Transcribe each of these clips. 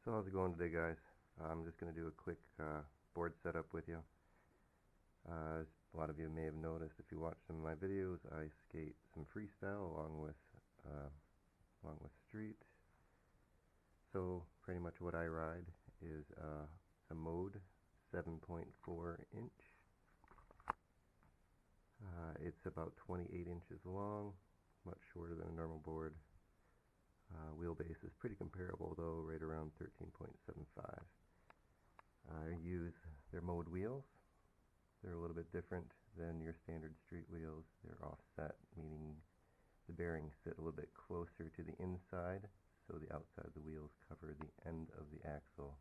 So how's it going today, guys? I'm just going to do a quick board setup with you. As a lot of you may have noticed, if you watch some of my videos, I skate some freestyle along with street. So pretty much what I ride is a mode 7.4 inch. It's about 28 inches long, much shorter than a normal board. Wheelbase is pretty comparable though, right around 13.75. I use their mode wheels. They're a little bit different than your standard street wheels. They're offset, meaning the bearings sit a little bit closer to the inside, so the outside of the wheels cover the end of the axle,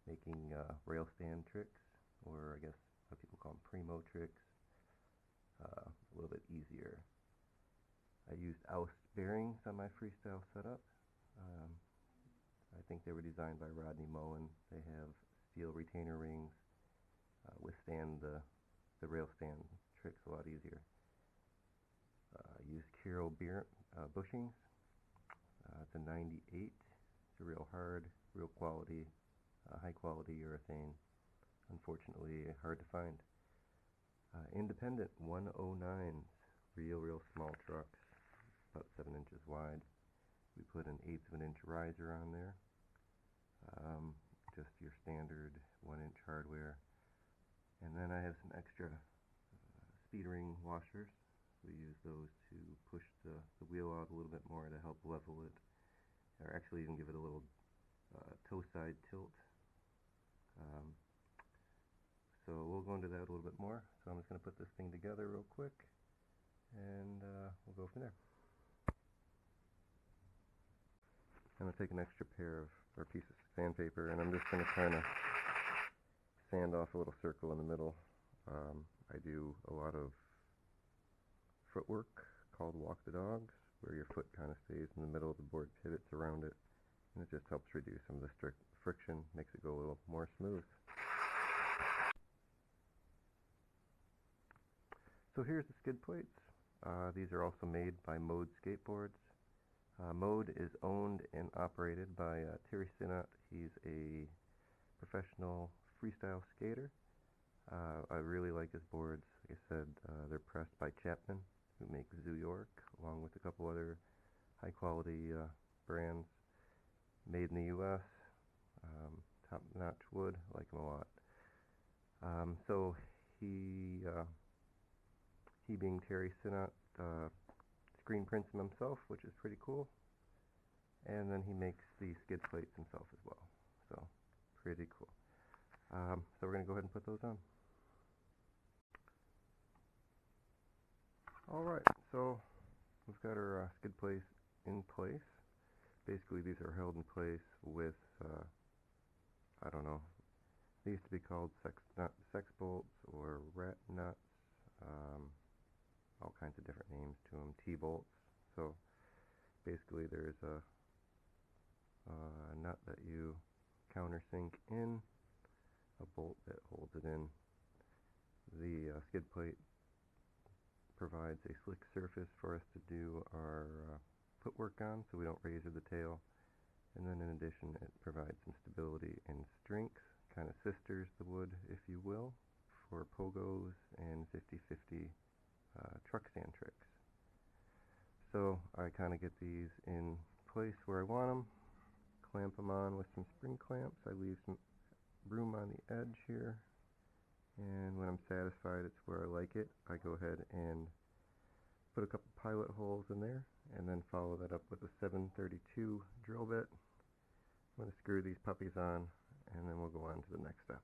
making rail stand tricks, or I guess what people call them primo tricks, a little bit easier. I used Oust bearings on my freestyle setup. I think they were designed by Rodney Mullen. They have steel retainer rings, withstand the rail stand tricks a lot easier. I used Carroll bushings. It's a 98. It's a real hard, real quality, high quality urethane. Unfortunately, hard to find. Independent 109s, real small trucks, about 7 inches wide. We put an 1/8 of an inch riser on there, just your standard 1-inch hardware. And then I have some extra speed ring washers. We use those to push the wheel out a little bit more to help level it, or actually even give it a little toe side tilt. So we'll go into that a little bit more. So I'm just going to put this thing together real quick, and we'll go from there. I'm going to take an extra piece of sandpaper, and I'm just going to kind of sand off a little circle in the middle. I do a lot of footwork called walk the dogs, where your foot kind of stays in the middle of the board, pivots around it, and it just helps reduce some of the friction, makes it go a little more smooth. So here's the skid plates. These are also made by Mode Skateboards. Mode is owned and operated by Terry Sinnott. He's a professional freestyle skater. I really like his boards. Like I said, they're pressed by Chapman, who makes Zoo York, along with a couple other high-quality brands. Made in the U.S., top-notch wood. I like them a lot. So he being Terry Sinnott, screen prints them himself, which is pretty cool. And then he makes the skid plates himself as well. So, pretty cool. So we're going to go ahead and put those on. Alright, so we've got our skid plates in place. Basically, these are held in place with, I don't know, they used to be called sex bolts or rat nuts, all kinds of different names to them, T-bolts. So basically there's a nut that you countersink in, a bolt that holds it in. The skid plate provides a slick surface for us to do our footwork on, so we don't razor the tail. And then in addition, it provides some stability and strength, kind of sisters the wood, if you will, for pogos and 50-50 truck stand tricks. So I kind of get these in place where I want them, clamp them on with some spring clamps. I leave some room on the edge here, and when I'm satisfied it's where I like it, I go ahead and put a couple pilot holes in there, and then follow that up with a 732 drill bit. I'm going to screw these puppies on, and then we'll go on to the next step.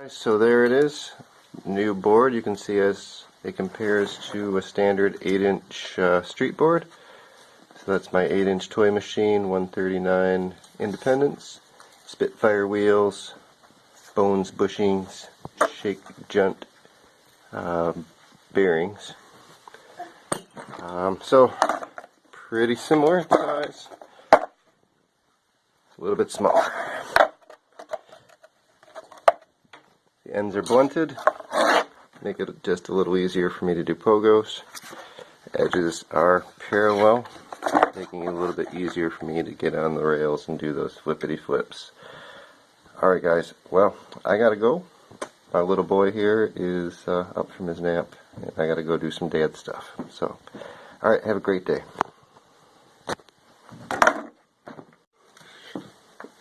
So there it is, new board. You can see as it compares to a standard 8-inch street board. So that's my 8-inch toy machine, 139 Independence, Spitfire wheels, Bones bushings, shake junt bearings. So pretty similar size, a little bit smaller. The ends are blunted, make it just a little easier for me to do pogos. Edges are parallel, making it a little bit easier for me to get on the rails and do those flippity flips. Alright guys, well, I gotta go. My little boy here is up from his nap, and I gotta go do some dad stuff. So, alright, have a great day.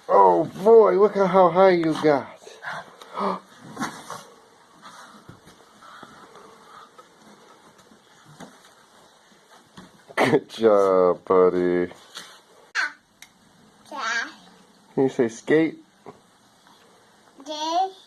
Oh boy, look at how high you got. Good job, buddy. Can you say skate?